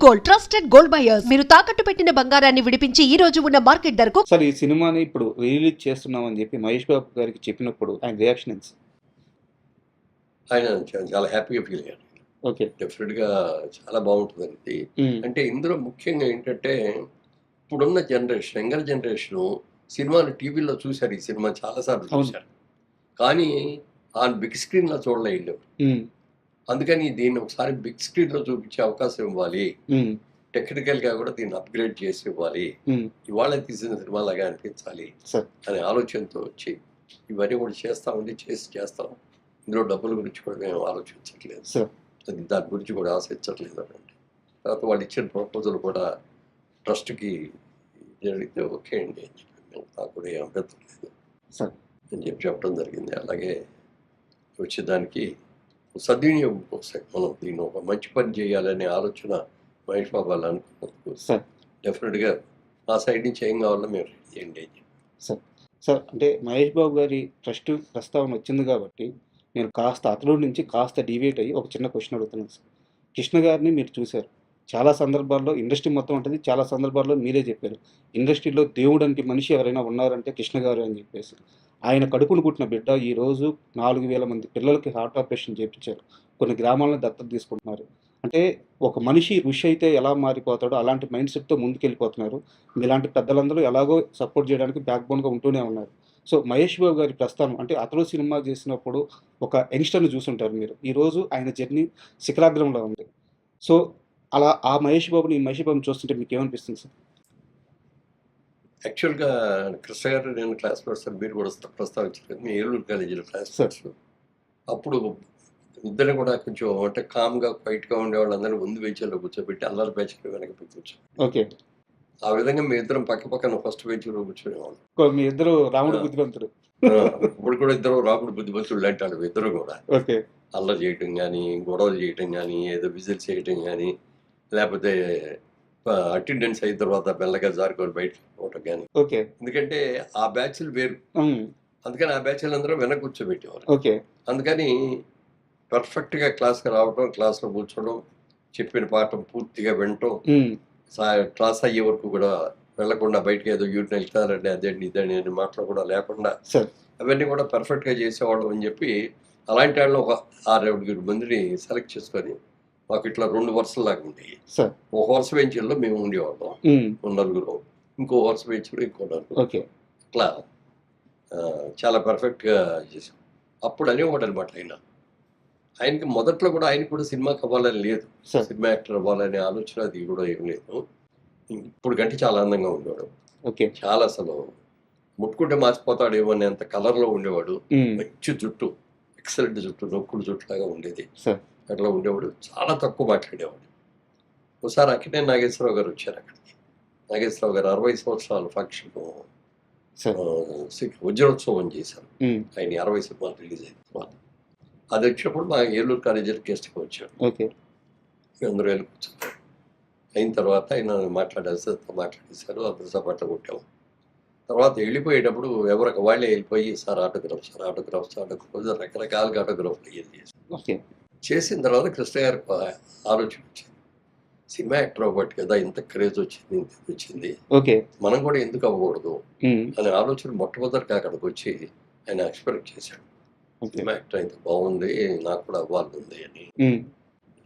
Gold, trusted gold buyers. మీరు తాకట్టు పెట్టిన బంగారాన్ని విడిపించి ఈ రోజు ఉన్న మార్కెట్ ధరకు. సార్, ఈ సినిమాని ఇప్పుడు రిలీజ్ చేస్తున్నామని చెప్పి మహేష్ బాబు గారికి చెప్పినప్పుడు ఆయన రియాక్షన్ ఏంటి? ఆయన చాలా హ్యాపీగా ఫీల్ అయ్యాడు. ఓకే. డెఫినెట్గా చాలా బాగుంటుందండి ఇది. అంటే ఇందులో ముఖ్యంగా ఏంటంటే ఇప్పుడున్న జనరేషన్, యంగర్ జనరేషను సినిమాను టీవీలో చూశారు, ఈ సినిమా చాలాసార్లు చూశారు, కానీ ఆ బిగ్ స్క్రీన్లో చూడలేదు. అందుకని దీన్ని ఒకసారి బిగ్ స్క్రీన్లో చూపించే అవకాశం ఇవ్వాలి, టెక్నికల్గా కూడా దీన్ని అప్గ్రేడ్ చేసి ఇవ్వాలి, ఇవాళ తీసిన సినిమా లాగా అనిపించాలి అనే ఆలోచనతో వచ్చి ఇవన్నీ కూడా చేస్తాం. ఇందులో డబ్బుల గురించి కూడా మేము ఆలోచించట్లేదు, దాని గురించి కూడా ఆశించట్లేదు అనండి. తర్వాత వాళ్ళు ఇచ్చిన ప్రపోజల్ కూడా ట్రస్ట్కి జరిగితే ఓకే అండి అని చెప్పి నాకు కూడా ఏం అభ్యంతరం లేదు అని చెప్పి చెప్పడం జరిగింది. అలాగే వచ్చేదానికి సద్వినియోగం కోసం మనం దీన్ని ఒక మంచి పని చేయాలనే ఆలోచన మహేష్ బాబు వాళ్ళు అనుకున్నందుకు డెఫినెట్గా ఆ సైడ్ నుంచి ఏం కావాలో మేము రెడీ చేయండి. సార్, అంటే మహేష్ బాబు గారి ట్రస్ట్ ప్రస్తావన వచ్చింది కాబట్టి నేను కాస్త అతడు నుంచి కాస్త డివేట్ అయ్యి ఒక చిన్న క్వశ్చన్ అడుగుతున్నాను సార్. కృష్ణ గారిని మీరు చూశారు, చాలా సందర్భాల్లో ఇండస్ట్రీ మొత్తం ఉంటుంది, చాలా సందర్భాల్లో మీరే చెప్పారు ఇండస్ట్రీలో దేవుడానికి మనిషి ఎవరైనా ఉన్నారంటే కృష్ణ గారు అని చెప్పేసి. ఆయన కడుపును పుట్టిన బిడ్డ ఈరోజు 4,000 మంది పిల్లలకి హార్ట్ ఆపరేషన్ చేయించారు, కొన్ని గ్రామాలను దత్తత తీసుకుంటున్నారు. అంటే ఒక మనిషి ఋషి అయితే ఎలా మారిపోతాడో అలాంటి మైండ్ సెట్తో ముందుకెళ్ళిపోతున్నారు. మీలాంటి పెద్దలందరూ ఎలాగో సపోర్ట్ చేయడానికి బ్యాక్ బోన్గా ఉంటూనే ఉన్నారు. సో మహేష్ బాబు గారి ప్రస్థానం అంటే అతడు సినిమా చేసినప్పుడు ఒక యంగ్స్టర్ని చూసుంటారు మీరు, ఈరోజు ఆయన జర్నీ శిఖరాగ్రంలో ఉంది. సో అలా ఆ మహేష్ బాబుని చూస్తుంటే మీకు ఏమనిపిస్తుంది సార్? యాక్చువల్గా కృష్ణ గారు నేను క్లాస్ పర్సన్, మీరు కూడా ప్రస్తావించారు, మీ ఏలూరు కాలేజీలో క్లాస్ పర్సన్. అప్పుడు ఇద్దరు కూడా కొంచెం అంటే కామ్గా క్వైట్గా ఉండేవాళ్ళందరూ ముందు బెంచ్లో కూర్చోబెట్టి అల్లరి బెంచ్లో వెనక కూర్చో. ఓకే. ఆ విధంగా మీ ఇద్దరం పక్కన ఫస్ట్ బెంచ్లో కూర్చునేవాళ్ళం. మీ ఇద్దరు రాముడు బుద్ధిమంతుడు. ఇప్పుడు కూడా ఇద్దరు రాముడు బుద్ధిమంతుడు అంటాడు. ఇద్దరు కూడా ఓకే. అల్లరి చేయటం కానీ, గొడవలు చేయటం కానీ, ఏదో విజిల్స్ చేయటం కానీ, లేకపోతే అటెండెన్స్ అయిన తర్వాత మెల్లగా జారుకొని బయటకు పోవటం కానీ. ఓకే. ఎందుకంటే ఆ బ్యాచ్లు వేరు, అందుకని ఆ బ్యాచ్లు అందరూ వెనక కూర్చోబెట్టేవారు. ఓకే. అందుకని పర్ఫెక్ట్గా క్లాస్కి రావటం, క్లాస్లో కూర్చోవడం, చెప్పిన పాఠం పూర్తిగా వినటం, క్లాస్ అయ్యే వరకు కూడా వెళ్లకుండా బయటకు ఏదో యూరిన్ వెళ్తారండి అదేంటి ఇదండి అని మాటలు కూడా లేకుండా అవన్నీ కూడా పర్ఫెక్ట్గా చేసేవాడు అని చెప్పి అలాంటి వాళ్ళు ఒక 6-7 మందిని సెలెక్ట్ చేసుకొని మాకు ఇట్లా 2 వరుసలాగా ఉండేవి. ఒక వరుస బెంచ్లో మేము ఉండేవాళ్ళం, నలుగురు, ఇంకో వరుస బెంచ్లో ఇంకో నలుగురు, ఇట్లా చాలా పర్ఫెక్ట్గా చేసాం. అప్పుడు అనేవాడు అనమాట ఆయనకి మొదట్లో కూడా ఆయనకి కూడా సినిమాకి అవ్వాలని లేదు, సినిమా యాక్టర్ అవ్వాలనే ఆలోచన అది కూడా ఏం లేదు. ఇప్పుడు కంటే చాలా అందంగా ఉండేవాడు, చాలా అసలు ముట్టుకుంటే మాసిపోతాడేమో అనేంత కలర్లో ఉండేవాడు. మంచి జుట్టు, ఎక్సలెంట్ జుట్టు, నొక్కుడు జుట్టు లాగా ఉండేది, అట్లా ఉండేవాడు. చాలా తక్కువ మాట్లాడేవాడు. ఒకసారి అక్కడే నాగేశ్వరరావు గారు వచ్చారు అక్కడికి. నాగేశ్వరరావు గారు 60 సంవత్సరాల ఫంక్షన్ వజ్రోత్సవం చేశారు. ఆయన 60 సినిమాలు రిలీజ్ అయిన తర్వాత అది వచ్చినప్పుడు మా ఏలూరు కాలేజీలో గెస్ట్గా వచ్చాడు. అందరూ వెళ్ళి కూర్చున్నారు. అయిన తర్వాత ఆయన మాట్లాడేశారు, అందరూ సపాట్లు కొట్టాము. తర్వాత వెళ్ళిపోయేటప్పుడు ఎవరికి వాళ్ళే వెళ్ళిపోయి సార్ ఆటోగ్రాఫ్స్ రకరకాలుగా ఆటోగ్రాఫ్లు అయ్యేది చేసిన తర్వాత కృష్ణ గారికి ఆలోచన వచ్చింది, సినిమా యాక్టర్ అవ్వబట్టి కదా ఇంత క్రేజ్ వచ్చింది, మనం కూడా ఎందుకు అవ్వకూడదు అనే ఆలోచన మొట్టమొదటిగా అక్కడికి వచ్చి ఆయన ఎక్స్పెక్ట్ చేశాడు. సినిమా యాక్టర్ అయితే బాగుంది, నాకు కూడా అవ్వాలి ఉంది అని.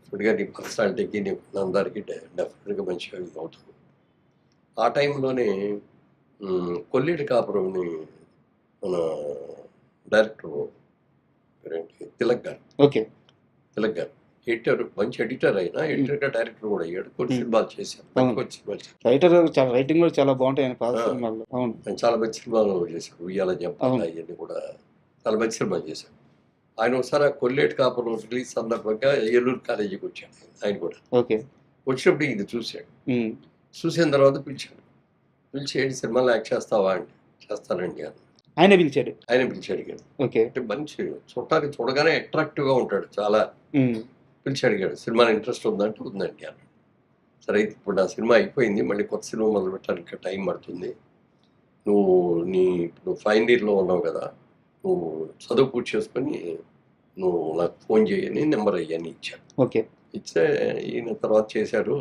ఇప్పటిగా నీ పర్సనాలిటీకి నీ అందరికీ డెఫినెట్గా మంచిగా అవుతుంది. ఆ టైంలోనే కొల్లేటి కాపురంని మన డైరెక్టర్ తిలక్ గారు ఎడిటర్, మంచి ఎడిటర్ అయినా ఎడిటర్గా డైరెక్టర్ కూడా అయ్యాడు. కొన్ని సినిమాలు చేశారు, రైటింగ్ కూడా చాలా బాగుంటాయి, చాలా మంచి సినిమాలు చేశారు. ఉయ్యాల జంపాల ఇవన్నీ కూడా చాలా మంచి సినిమాలు చేశారు. ఆయన ఒకసారి కొల్లేటి కాపురం రిలీజ్ సందర్భంగా ఏలూరు కాలేజీకి వచ్చాడు. ఆయన కూడా వచ్చినప్పుడు ఇది చూశాడు. చూసిన తర్వాత పిలిచి ఏంటి సినిమాలో యాక్ట్ చేస్తావా అంటే చేస్తానండి అని ఆయన పిలిచాడు అడిగాడు. అంటే మంచి చూడగానే అట్రాక్టివ్గా ఉంటాడు చాలా. పిలిచి అడిగాడు సినిమాలో ఇంట్రెస్ట్ ఉందంటే ఉందండి అన్నాడు. సరే ఇప్పుడు నా సినిమా అయిపోయింది, మళ్ళీ కొత్త సినిమా మొదలు పెట్టడానికి టైం పడుతుంది, నువ్వు ఇప్పుడు ఫైనల్ ఇయర్లో ఉన్నావు కదా, నువ్వు చదువు పూర్తి చేసుకొని నువ్వు నాకు ఫోన్ చేయని నెంబర్ అయ్యని ఇచ్చాడు. ఇస్తే ఈయన తర్వాత చేశాడు.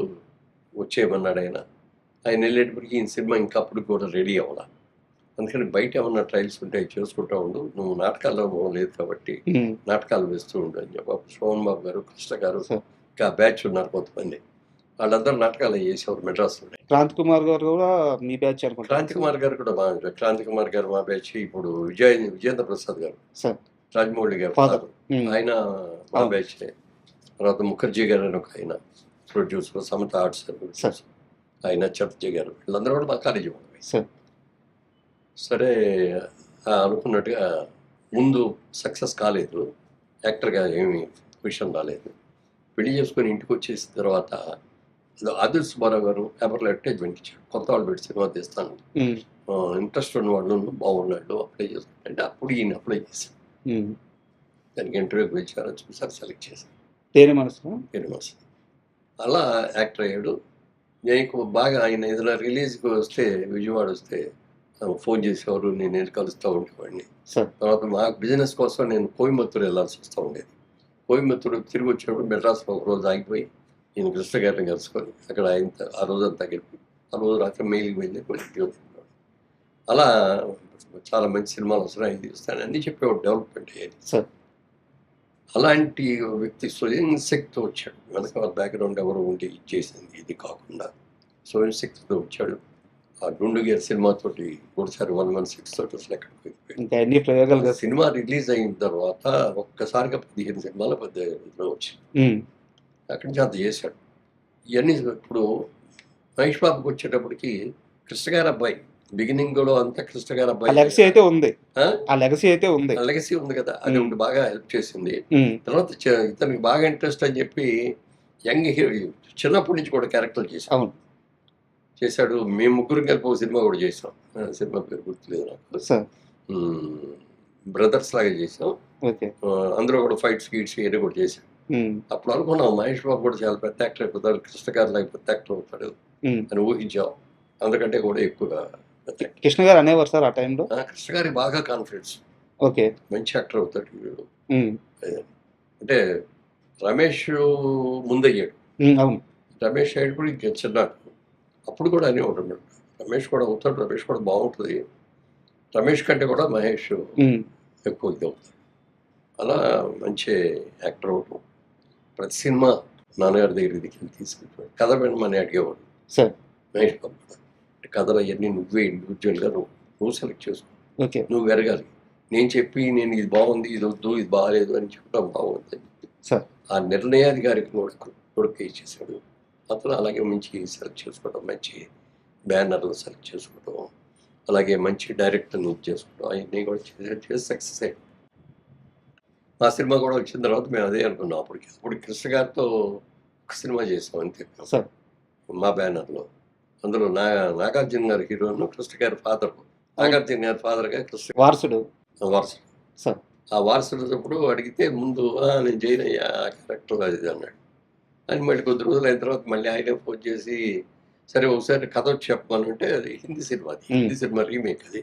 వచ్చేయమన్నాడు ఆయన. ఆయన వెళ్ళేటప్పటికి ఈ సినిమా ఇంకా అప్పుడు కూడా రెడీ అవ్వాల. అందుకని బయట ఏమన్నా ట్రయల్స్ ఉంటే అవి చేసుకుంటా ఉండు, నువ్వు నాటకాల్లో లేదు కాబట్టి నాటకాలు వేస్తూ ఉండు అని చెప్పి సోమన్ బాబు గారు, కృష్ణ గారు, ఇంకా బ్యాచ్ ఉన్నారు కొంతమంది, వాళ్ళందరూ నాటకాలు చేసేవారు మెడ్రాస్లో. క్రాంతి కుమార్ గారు కూడా మీ బ్యాచ్ అనుకుంటా. క్రాంతి కుమార్ గారు కూడా బాగా, క్రాంతి కుమార్ గారు మా బ్యాచ్. ఇప్పుడు విజేంద్ర ప్రసాద్ గారు, రాజమౌళి గారు ఫాదర్, ఆయన మా బ్యాచ్. తర్వాత ముఖర్జీ గారు అని ఒక ఆయన ప్రొడ్యూసర్, సమత ఆర్ట్స్ ఆయన, చటర్జీ గారు, వీళ్ళందరూ కూడా మా కాలేజీ వాళ్ళు. సరే అనుకున్నట్టుగా ముందు సక్సెస్ కాలేదు, యాక్టర్గా ఏమీ విషయం రాలేదు. పెళ్లి చేసుకొని ఇంటికి వచ్చేసిన తర్వాత ఆదిల్ సుబ్బారావు గారు పేపర్లో అడ్వర్టైజ్మెంట్ ఇచ్చాడు, కొత్త వాళ్ళు పెట్టి సినిమా తీస్తాను, ఇంట్రెస్ట్ ఉన్న వాళ్ళు బాగున్నాడు అప్లై చేసుకుంటే, అప్పుడు ఈయన అప్లై చేశాను. దానికి ఇంటర్వ్యూకి వచ్చారు, చూసారు, సెలెక్ట్ చేశాను. తేనె మనసు. అలా యాక్టర్ అయ్యాడు. నేను బాగా ఆయన ఏదైనా రిలీజ్కి వస్తే, విజయవాడ వస్తే ఫోన్ చేసేవారు, నేను కలుస్తూ ఉండేవాడిని. తర్వాత మా బిజినెస్ కోసం నేను కోయంబత్తూరు వెళ్ళాల్సి వస్తూ ఉండేది. కోయంబత్తూరు తిరిగి వచ్చేటప్పుడు మెడ్రాస్లో ఒక రోజు ఆగిపోయి నేను కృష్ణ గారిని కలుసుకొని అక్కడ ఆయన ఆ రోజంతా గడిపి ఆ రోజు రాత్రి మెయిల్కి వెళ్ళి కొన్ని అలా చాలా మంచి సినిమాలు వస్తున్నాయి, ఇది వస్తాయని అన్నీ చెప్పేవాడు, డెవలప్మెంట్ అయ్యేది. అలాంటి వ్యక్తి స్వయం శక్తితో వచ్చాడు. వెనక బ్యాక్గ్రౌండ్ ఎవరు ఉండి చేసింది ఇది కాకుండా స్వయం శక్తితో వచ్చాడు. ఆ గుండుగేర్ సినిమాతోటి ఒకసారి 116 తోటి అసలు ఎక్కడికి సినిమా రిలీజ్ అయిన తర్వాత ఒక్కసారిగా 15 సినిమాలు 15 వచ్చింది. అక్కడి నుంచి అంత చేశాడు. ఇవన్నీ ఇప్పుడు మహేష్ బాబుకి వచ్చేటప్పటికి కృష్ణ గారి అబ్బాయి బిగినింగ్ లో అంతా కృష్ణ గారి అబ్బాయి లెగసీ అయితే ఉంది, లెగసీ ఉంది కదా, అది ఉండి బాగా హెల్ప్ చేసింది. తర్వాత ఇతనికి బాగా ఇంట్రెస్ట్ అని చెప్పి యంగ్ హీరో చిన్నప్పటి నుంచి కూడా క్యారెక్టర్ చేశాడు. మేము ముగ్గురు కలిపి ఒక సినిమా కూడా చేసాం, సినిమా పేరు గుర్తులేదు నాకు, బ్రదర్స్ లాగా చేసాం. అందులో కూడా ఫైట్స్ గీట్స్ ఇవన్నీ కూడా చేశాం. అప్పుడు అనుకున్నాం మహేష్ బాబు కూడా చాలా పెద్ద యాక్టర్ అయిపోతాడు, కృష్ణ గారి లాగా పెద్ద యాక్టర్ అవుతాడు అని ఊహించాం. అందుకంటే కూడా ఎక్కువగా కృష్ణ గారు అనేవారు సార్ ఆ టైంలో. కృష్ణ గారికి బాగా కాన్ఫిడెన్స్, మంచి యాక్టర్ అవుతాడు వీడు. అంటే రమేష్ ముందయ్యాడు, రమేష్ అయ్యేటప్పుడు ఇంకా చిన్నాడు, అప్పుడు కూడా అనే ఉంటున్నాడు రమేష్ కూడా అవుతాడు, రమేష్ కూడా బాగుంటుంది, రమేష్ కంటే కూడా మహేష్ ఎక్కువ ఇది అవుతాడు. అలా మంచి యాక్టర్ అవటం. ప్రతి సినిమా నాన్నగారి దగ్గరికి తీసుకెళ్ళిపోయాడు. కథ వినమని అడిగేవాడు మహేష్ బాబు కూడా. కథలు అవన్నీ నువ్వే ఇండివిజువల్గా నువ్వు సెలెక్ట్ చేసుకో, నువ్వు వెరగాలి. నేను చెప్పి నేను ఇది బాగుంది, ఇది వద్దు, ఇది బాగాలేదు అని చెప్పడం బాగుంది. ఆ నిర్ణయాధికారికి కొడుకు ఇచ్చేసాడు. అతను అలాగే మంచి సెలెక్ట్ చేసుకోవడం, మంచి బ్యానర్లు సెలెక్ట్ చేసుకోవడం, అలాగే మంచి డైరెక్టర్ని చేసుకోవడం, అవన్నీ కూడా చేసి సక్సెస్ అయ్యాడు. మా సినిమా కూడా వచ్చిన తర్వాత మేము అదే అనుకున్నాం. అప్పుడు కృష్ణ గారితో ఒక సినిమా చేసాం అంతే మా బ్యానర్లో. అందులో నాగార్జున గారి హీరోను, కృష్ణ గారి ఫాదర్, నాగార్జున గారి ఫాదర్గా కృష్ణ వారసుడు. ఆ వారసుడు అడిగితే ముందు నేను జైన్ అయ్యా క్యారెక్టర్ అది అన్నాడు. అని మళ్ళీ కొద్ది రోజులు అయిన తర్వాత మళ్ళీ ఆయనే ఫోన్ చేసి సరే ఒకసారి కథ వచ్చి చెప్పమనంటే అది Hindi cinema, Hindi cinema remake. అది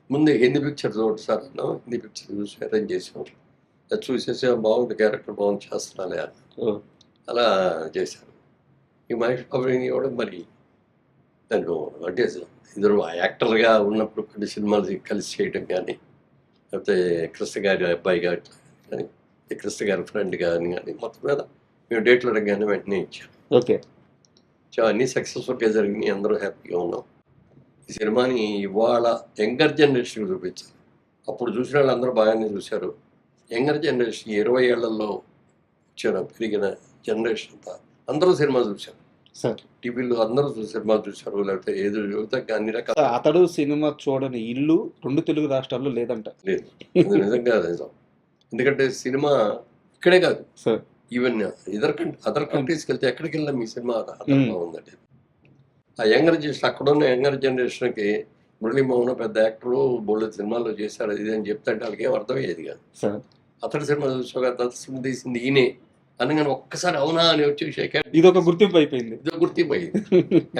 ముందు హిందీ పిక్చర్ చూడండి సార్ అన్నాం. హిందీ పిక్చర్ చూసి అరేంజ్ చేసాం. అది చూసేసి బాగుంది, క్యారెక్టర్ బాగుంది, చేస్తున్నాలే అన్న. అలా చేశారు. ఈ మహేష్ బాబుని కూడా మరి దాన్ని అంటే ఇద్దరు యాక్టర్గా ఉన్నప్పుడు కొన్ని సినిమాలు కలిసి చేయడం కానీ, లేకపోతే కృష్ణ గారి అబ్బాయి కానీ, కృష్ణ గారి ఫ్రెండ్ కానీ మొత్తం మీద మేము డేట్లు అడగగానే వెంటనే ఇచ్చాం. అన్నీ సక్సెస్ఫుల్గా జరిగినాయి, అందరూ హ్యాపీగా ఉన్నాం. ఈ సినిమాని ఇవాళ యంగర్ జనరేషన్ చూపించారు. అప్పుడు చూసిన వాళ్ళు అందరూ బాగానే చూశారు. యంగర్ జనరేషన్ 20 ఏళ్లలో వచ్చారు, పెరిగిన జనరేషన్ అంతా అందరూ సినిమా చూశారు. టీవీలో అందరూ సినిమా చూశారు, లేకపోతే ఏదో అన్ని రకాల. అతడు సినిమా చూడని ఇల్లు 2 తెలుగు రాష్ట్రాల్లో లేదంట. లేదు, నిజంగా నిజం. ఎందుకంటే సినిమా ఇక్కడే కాదు, ఈవెన్ అదర్ కంట్రీస్కి వెళ్తే ఎక్కడికి వెళ్ళినా మీ సినిమా అదనంగా ఉందండి. ఆ యంగర్ జనరేషన్, అక్కడున్న యంగర్ జనరేషన్కి మురళీమోహన్ పెద్ద యాక్టరు, బోల్డ్ సినిమాల్లో చేశాడు ఇది అని చెప్తే వాళ్ళకి ఏం అర్థమయ్యేది కాదు. అతడి సినిమా చూసాక సినిమా తీసింది ఈయనే అనగానే ఒక్కసారి అవునా అని వచ్చి ఇది ఒక గుర్తింపు అయిపోయింది.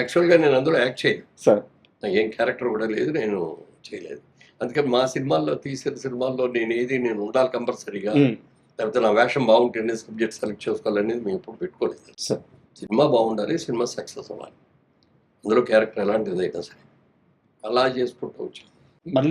యాక్చువల్గా నేను అందులో యాక్ట్ చేయలేదు, నాకు ఏం క్యారెక్టర్ కూడా లేదు, నేను చేయలేదు. అందుకని మా సినిమాల్లో తీసిన సినిమాల్లో నేను ఉండాలి కంపల్సరీగా, లేకపోతే నా వేషం బాగుంటేనే సబ్జెక్ట్ సెలెక్ట్ చేసుకోవాలనేది మేము ఎప్పుడు పెట్టుకోలేదు. సినిమా బాగుండాలి, సినిమా సక్సెస్ అవ్వాలి. అందులో క్యారెక్టర్ ఎలాంటిదైనా సరే అలా చేసుకుంటూ వచ్చాం. మళ్ళీ